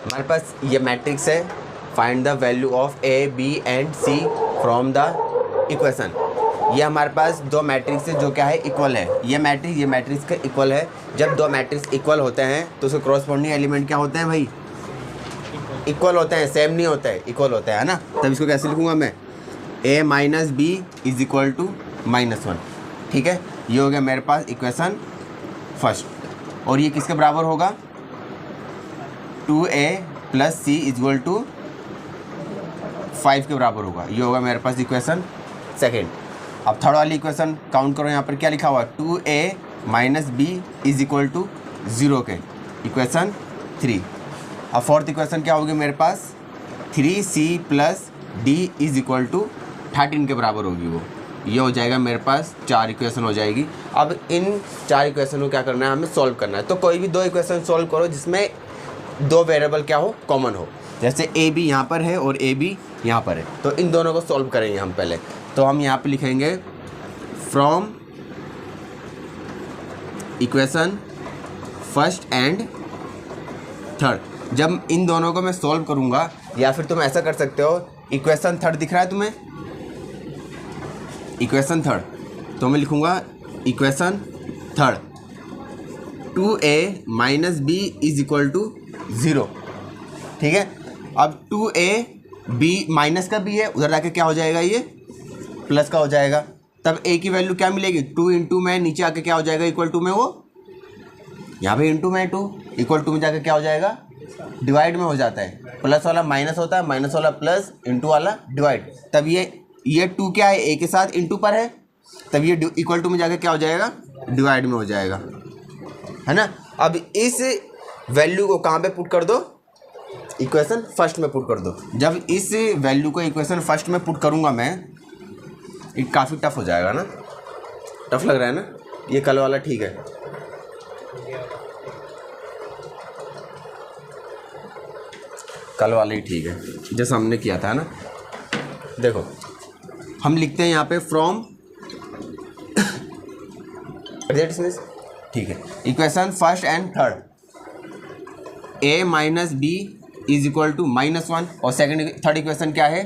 हमारे पास ये मैट्रिक्स है, find the value of A B and C from the equation. ये हमारे पास दो मैट्रिक्स है जो क्या है, इक्वल है। ये मैट्रिक्स का इक्वल है। जब दो मैट्रिक्स इक्वल होते हैं तो उसके क्रॉसपोंडिंग एलिमेंट क्या होते हैं भाई, इक्वल होते हैं, सेम नहीं होता है, इक्वल होता है ना। तब इसको कैसे लिखूंगा मैं, a minus B is equal to -1। ठीक है, ये हो गया मेरे पास इक्वेशन फर्स्ट। और ये किसके बराबर होगा, 2a plus C is equal to 5 के बराबर होगा। ये होगा मेरे पास इक्वेशन सेकेंड। अब थर्ड वाली इक्वेशन काउंट करो, यहाँ पर क्या लिखा हुआ है, 2a minus B is equal to 0 के, इक्वेशन 3। अब फोर्थ इक्वेशन क्या होगी मेरे पास, 3c plus d is equal to 13 के बराबर होगी वो। ये हो जाएगा मेरे पास 4 इक्वेशन हो जाएगी। अब इन 4 इक्वेशन को क्या करना है, हमें सॉल्व करना है। तो कोई भी 2 इक्वेशन सॉल्व करो जिसमें 2 वेरिएबल क्या हो, कॉमन हो। जैसे ए बी यहाँ पर है और ए बी यहाँ पर है, तो इन दोनों को सॉल्व करेंगे हम पहले। तो हम यहाँ पे लिखेंगे from equation first and third. जब इन दोनों को मैं सॉल्व करूँगा, या फिर तुम ऐसा कर सकते हो, इक्वेशन थर्ड दिख रहा है तुम्हें, इक्वेशन थर्ड, तो मैं लिखूँगा equation third 2a minus B is equal to 0। ठीक है, अब 2a b माइनस का भी है, उधर जाके क्या हो जाएगा, ये प्लस का हो जाएगा। तब a की वैल्यू क्या मिलेगी, 2 इंटू में नीचे आके क्या हो जाएगा, इक्वल टू में, वो यहाँ पे इंटू में 2, इक्वल टू में जाके क्या हो जाएगा, डिवाइड में हो जाता है। प्लस वाला माइनस होता है, माइनस वाला प्लस, इंटू वाला डिवाइड। तब ये 2 क्या है, ए के साथ इंटू पर है, तब ये इक्वल टू में जाके क्या हो जाएगा, डिवाइड में हो जाएगा, है ना। अब इस वैल्यू को कहाँ पे पुट कर दो, इक्वेशन फर्स्ट में पुट कर दो। जब इस वैल्यू को इक्वेशन फर्स्ट में पुट करूँगा मैं, ये काफ़ी टफ हो जाएगा ना, टफ लग रहा है ना, ये कल वाला ठीक है। कल वाला ही ठीक है जैसा हमने किया था ना। देखो हम लिखते हैं यहाँ पे फ्रॉम ठीक है, equation first and third, a minus B is equal to -1। और थर्ड इक्वेशन क्या है,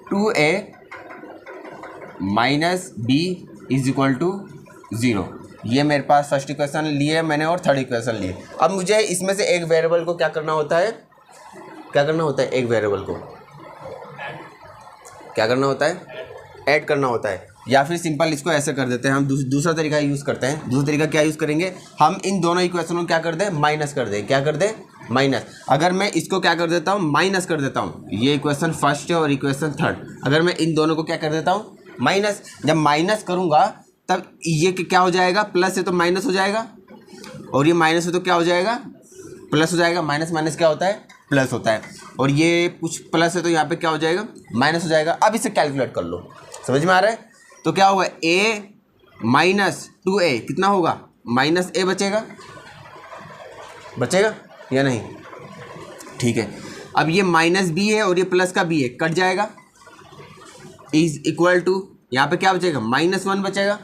2a minus B is equal to 0। ये मेरे पास फर्स्ट इक्वेशन लिए मैंने और थर्ड इक्वेशन लिए। अब मुझे इसमें से एक वेरिएबल को क्या करना होता है, एक वेरिएबल को क्या करना होता है, ऐड करना होता है। या फिर सिंपल इसको ऐसे कर देते हैं हम, दूसरा तरीका यूज़ करते हैं। दूसरा तरीका क्या यूज़ करेंगे, हम इन दोनों इक्वेशनों को क्या कर दें, माइनस कर दें। क्या कर दें, माइनस। अगर मैं इसको क्या कर देता हूँ, माइनस कर देता हूँ, ये इक्वेशन फर्स्ट है और इक्वेशन थर्ड, अगर मैं इन दोनों को क्या कर देता हूँ, माइनस। जब माइनस करूँगा तब ये क्या हो जाएगा, प्लस है तो माइनस हो जाएगा, और ये माइनस है तो क्या हो जाएगा, प्लस हो जाएगा। माइनस माइनस क्या होता है, प्लस होता है। और ये कुछ प्लस है तो यहाँ पे क्या हो जाएगा, माइनस हो जाएगा। अब इसे कैलकुलेट कर लो, समझ में आ रहा है। तो क्या होगा, a माइनस 2a कितना होगा, -a बचेगा या नहीं, ठीक है। अब ये -b है और ये प्लस का b है, कट जाएगा, इज इक्वल टू, यहाँ पे क्या बचेगा, -1 बचेगा।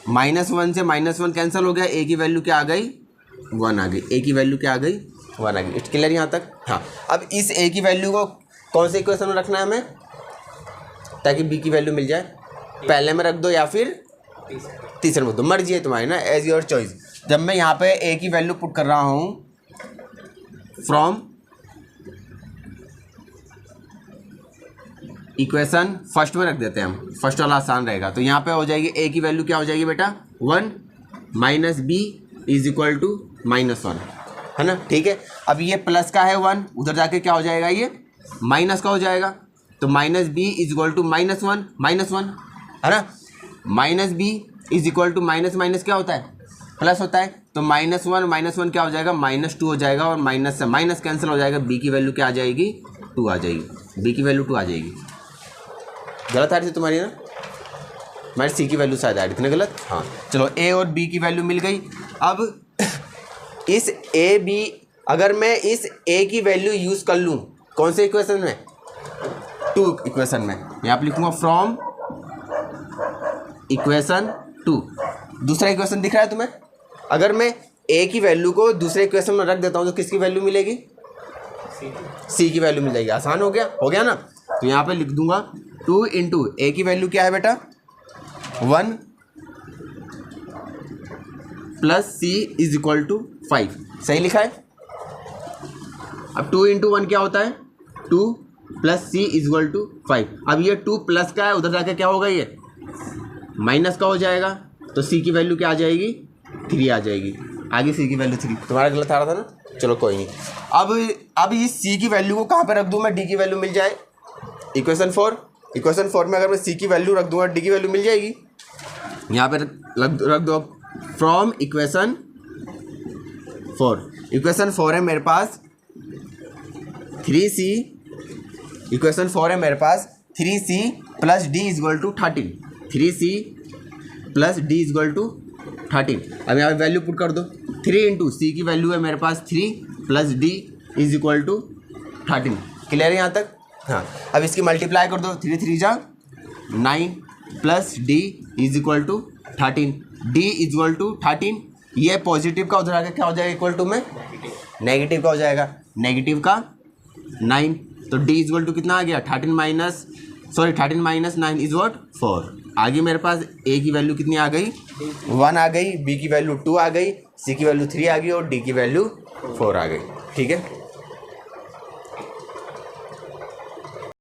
-1 से -1 कैंसिल हो गया, a की वैल्यू क्या आ गई, 1 आ गई। a की वैल्यू क्या आ गई, 1 आ गई। इट्स क्लियर यहाँ तक। हाँ, अब इस a की वैल्यू को कौन से इक्वेशन में रखना है हमें, ताकि b की वैल्यू मिल जाए। पहले में रख दो या फिर तीसरे में दो, मर्जी है तुम्हारी ना, एज योर चॉइस। जब मैं यहाँ पे a की वैल्यू पुट कर रहा हूँ फ्रॉम इक्वेशन फर्स्ट में रख देते हैं हम, फर्स्ट वाला आसान रहेगा। तो यहाँ पे हो जाएगी a की वैल्यू क्या हो जाएगी बेटा, 1 minus b is equal to -1, है ना, ठीक है। अब ये प्लस का है 1, उधर जाके क्या हो जाएगा, ये माइनस का हो जाएगा। तो -b इज इक्वल टू -1, है ना। -b is equal to minus क्या होता है, प्लस होता है। तो -1 क्या हो जाएगा, -2 हो जाएगा, और माइनस से माइनस कैंसिल हो जाएगा। b की वैल्यू क्या आ जाएगी, 2 आ जाएगी। b की वैल्यू 2 आ जाएगी। गलत आ रही थी तुम्हारी ना, हमारी c की वैल्यू शायद आ रही थी ना, गलत। हाँ चलो, a और b की वैल्यू मिल गई। अब इस a b, अगर मैं इस a की वैल्यू यूज़ कर लूँ कौन से इक्वेशन में, 2 इक्वेशन में, यहाँ पर लिखूँगा फ्रॉम इक्वेशन 2। दूसरा इक्वेशन दिख रहा है तुम्हें, अगर मैं a की वैल्यू को दूसरे इक्वेशन में रख देता हूँ तो किसकी वैल्यू मिलेगी, सी की वैल्यू मिल जाएगी। आसान हो गया ना। तो यहाँ पे लिख दूंगा 2 इंटू ए की वैल्यू क्या है बेटा 1 plus C is equal to 5। सही लिखा है। अब 2 इंटू 1 क्या होता है 2 plus C is equal to 5। अब ये 2 प्लस का है, उधर जाके क्या होगा ये माइनस का हो जाएगा, तो सी की वैल्यू क्या आ जाएगी 3 आ जाएगी। आगे सी की वैल्यू 3, तुम्हारा गलत आ रहा था ना, चलो कोई नहीं। अब इस सी की वैल्यू को कहाँ पे रख दूँ मैं, डी की वैल्यू मिल जाए। इक्वेशन 4 में अगर मैं सी की वैल्यू रख दूंगा डी की वैल्यू मिल जाएगी। यहाँ पे रख दो फ्रॉम इक्वेशन 4 है मेरे पास 3c, इक्वेशन 4 है मेरे पास 3c plus D is equal to 13, 3c plus D is equal to 13। अब यहाँ पे वैल्यू पुट कर दो 3 इंटू सी की वैल्यू है मेरे पास 3 plus D is equal to 13। Clear है यहाँ तक। हाँ, अब इसकी मल्टीप्लाई कर दो 3 3 जा 9 plus D is equal to 13, D is equal to 13। ये पॉजिटिव का उधर आके क्या हो जाएगा इक्वल टू में नेगेटिव का हो जाएगा, नेगेटिव का 9। तो डी इज इक्वल टू कितना आ गया 13 माइनस 9 इज वॉट 4। आगे मेरे पास ए की वैल्यू कितनी आ गई 1 आ गई, बी की वैल्यू 2 आ गई, सी की वैल्यू 3 आ गई और डी की वैल्यू 4 आ गई। ठीक है।